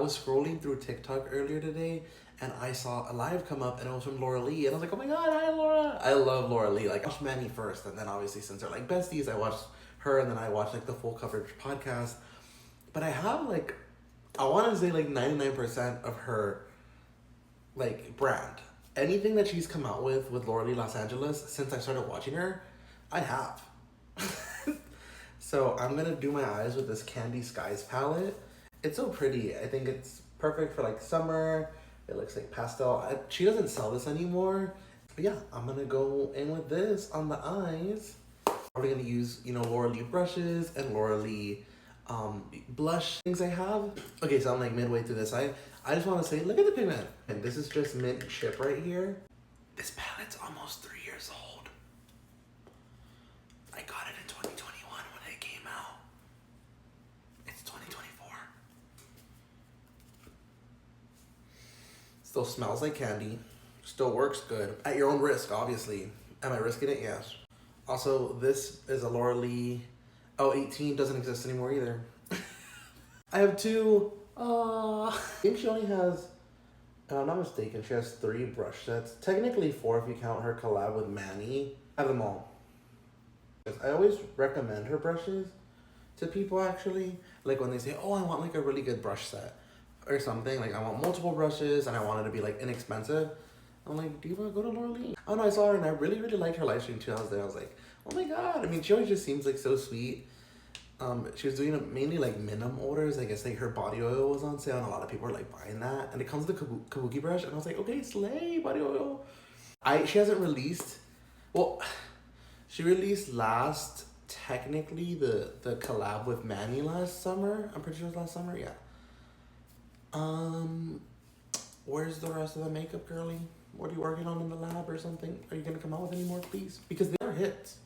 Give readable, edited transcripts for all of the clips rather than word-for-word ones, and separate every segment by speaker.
Speaker 1: was scrolling through TikTok earlier today and I saw a live come up and it was from Laura Lee and I was like, oh my god, hi Laura. I love Laura Lee. Like I watched Manny first and then obviously since they're like besties, I watched her and then I watched like the full coverage podcast. But I have like, I want to say like 99% of her like brand. Anything that she's come out with Laura Lee Los Angeles since I started watching her, I have. So I'm gonna do my eyes with this Candy Skies palette. It's so pretty. I think it's perfect for like summer. It looks like pastel. She doesn't sell this anymore. But yeah, I'm gonna go in with this on the eyes. Probably gonna use, you know, Laura Lee brushes and Laura Lee blush things I have. Okay, so I'm like midway through this. I just want to say, look at the pigment. And this is just mint chip right here. This palette's almost 3 years old. I got it in 2021 when it came out. It's 2024. Still smells like candy. Still works good. At your own risk, obviously. Am I risking it? Yes. Also, this is a Laura Lee. Oh, 18 doesn't exist anymore either. I have two. I think she only has, if I'm not mistaken, she has 3 brush sets. Technically 4 if you count her collab with Manny. I have them all. I always recommend her brushes to people actually. Like when they say, oh, I want like a really good brush set or something. Like I want multiple brushes and I want it to be like inexpensive. I'm like, do you want to go to Laura Lee? Oh no, I saw her and I really, really liked her live stream too. I was there. I was like, oh my god. I mean, she always just seems like so sweet. She was doing mainly like minimum orders. I guess like her body oil was on sale and a lot of people were like buying that. And it comes with the kabuki brush and I was like, okay, slay, body oil. She hasn't released, well, she released technically the collab with Manny last summer. I'm pretty sure it was last summer, yeah. Where's the rest of the makeup, girly? What are you working on in the lab or something? Are you gonna come out with any more, please? Because they're hits.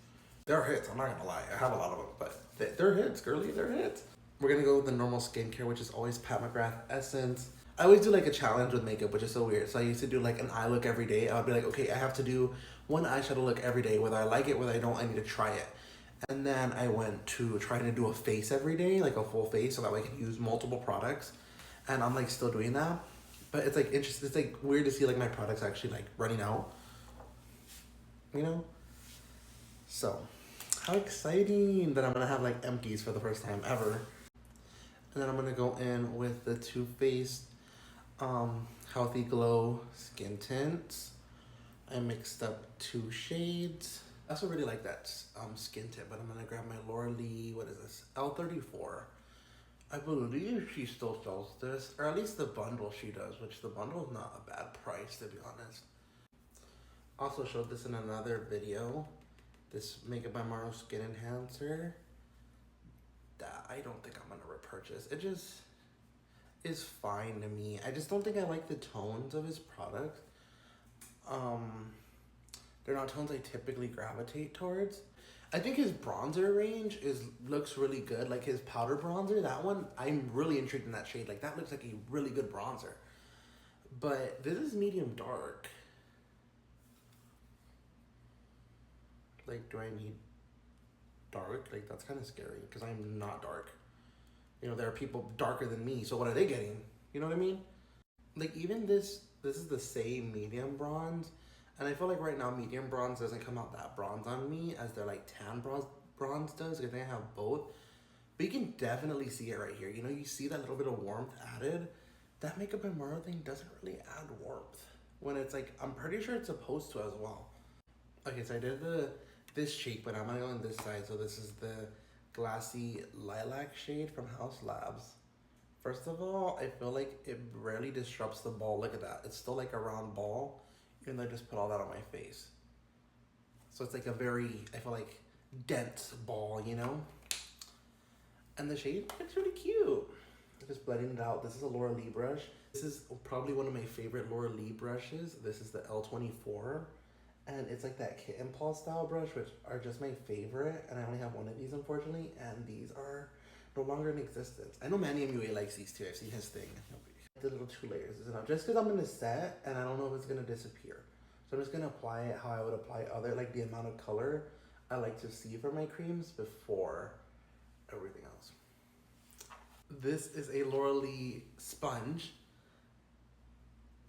Speaker 1: They're hits, I'm not gonna lie. I have a lot of them, but they're hits, girly, they're hits. We're gonna go with the normal skincare, which is always Pat McGrath Essence. I always do like a challenge with makeup, which is so weird. So I used to do like an eye look every day. I would be like, okay, I have to do one eyeshadow look every day. Whether I like it, whether I don't, I need to try it. And then I went to trying to do a face every day, like a full face, so that way I can use multiple products. And I'm like still doing that. But it's like interesting, it's like weird to see like my products actually like running out. You know? So, how exciting that I'm gonna have like empties for the first time ever. And then I'm gonna go in with the Too Faced Healthy Glow Skin Tints. I mixed up 2 shades. I also really like that skin tint, but I'm gonna grab my Laura Lee, what is this? L34. I believe she still sells this, or at least the bundle she does, which the bundle is not a bad price to be honest. Also showed this in another video. This Makeup by Maro Skin Enhancer. That I don't think I'm gonna repurchase. It just is fine to me. I just don't think I like the tones of his product. They're not tones I typically gravitate towards. I think his bronzer range looks really good. Like his powder bronzer, that one, I'm really intrigued in that shade. Like that looks like a really good bronzer. But this is medium dark. Like, do I need dark? Like that's kind of scary because I'm not dark. You know, there are people darker than me, so what are they getting? You know what I mean? Like even this is the same medium bronze. And I feel like right now medium bronze doesn't come out that bronze on me as their like tan bronze does, because they have both. But you can definitely see it right here. You know, you see that little bit of warmth added. That Makeup by Maro thing doesn't really add warmth. When it's like, I'm pretty sure it's supposed to as well. Okay, so I did this cheek, but I'm gonna go on this side. So this is the Glassy Lilac shade from Haus Labs. First of all, I feel like it rarely disrupts the ball. Look at that. It's still like a round ball. Even though I just put all that on my face. So it's like a very, I feel like, dense ball, you know? And the shade looks really cute. Just blending it out. This is a Laura Lee brush. This is probably one of my favorite Laura Lee brushes. This is the L24. And it's like that Kitten Paw style brush, which are just my favorite. And I only have one of these, unfortunately. And these are no longer in existence. I know Manny MUA likes these too. I've seen his thing. The little 2 layers is enough. Just because I'm gonna set and I don't know if it's gonna disappear. So I'm just gonna apply it how I would apply other, like the amount of color I like to see for my creams before everything else. This is a Laura Lee sponge.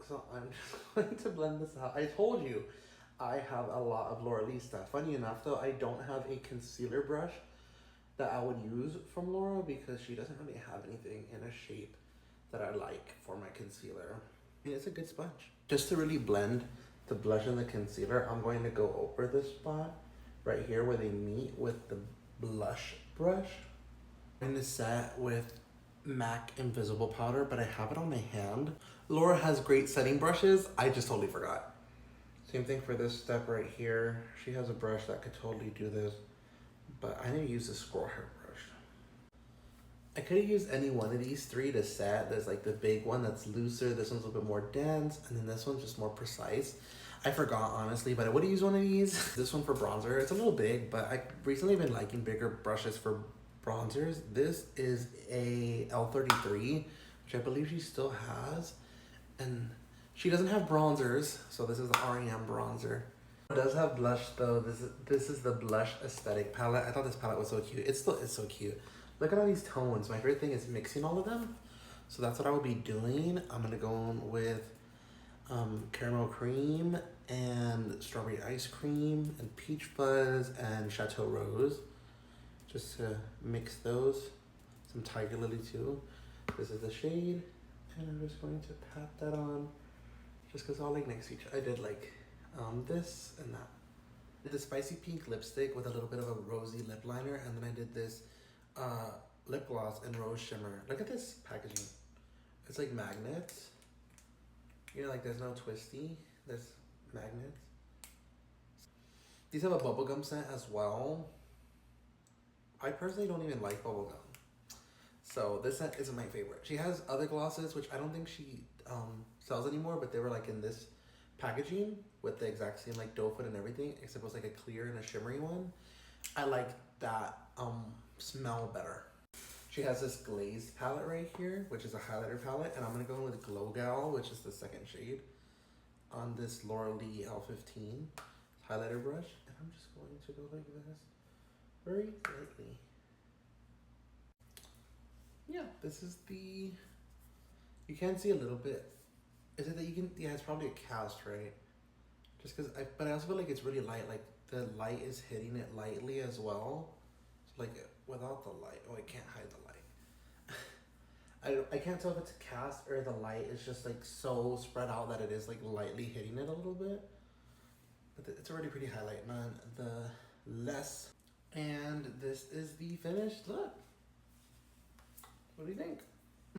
Speaker 1: So I'm just going to blend this out. I told you I have a lot of Laura Lee stuff. Funny enough though, I don't have a concealer brush that I would use from Laura because she doesn't really have anything in a shape that I like for my concealer. And it's a good sponge. Just to really blend the blush and the concealer, I'm going to go over this spot right here where they meet with the blush brush. I'm going to set with MAC Invisible Powder, but I have it on my hand. Laura has great setting brushes. I just totally forgot. Same thing for this step right here. She has a brush that could totally do this, but I need to use the squirrel hair brush. I could have used any one of these three to set. There's like the big one that's looser. This one's a little bit more dense, and then this one's just more precise. I forgot honestly, but I would have used one of these. This one for bronzer. It's a little big, but I recently been liking bigger brushes for bronzers. This is a L33, which I believe she still has, and she doesn't have bronzers, so this is the REM bronzer. It does have blush though. This is the Blush Aesthetic palette. I thought this palette was so cute. It's so cute. Look at all these tones. My favorite thing is mixing all of them, so that's what I will be doing. I'm gonna go in with caramel cream and strawberry ice cream and peach fuzz and Chateau Rose, just to mix those. Some Tiger Lily too. This is the shade, and I'm just going to pat that on, just because all like next to each other. I did like this and that. I did the spicy pink lipstick with a little bit of a rosy lip liner, and then I did this lip gloss in rose shimmer. Look at this packaging. It's like magnets. You know, like there's no twisty. There's magnets. These have a bubblegum scent as well. I personally don't even like bubblegum, so this scent isn't my favorite. She has other glosses, which I don't think she sells anymore, but they were like in this packaging with the exact same like doe foot and everything, except it was like a clear and a shimmery one. I like that smell better. She has this glazed palette right here, which is a highlighter palette, and I'm gonna go in with Glow Gal, which is the second shade, on this Laura Lee L15 highlighter brush, and I'm just going to go like this, very lightly. Yeah, this is the, you can see a little bit. Is it that you can, yeah, it's probably a cast, right? Just because but I also feel like it's really light, like the light is hitting it lightly as well. So like without the light, oh, I can't hide the light. I can't tell if it's a cast or the light is just like so spread out that it is like lightly hitting it a little bit. But it's already pretty highlight nonetheless. And this is the finished look. What do you think?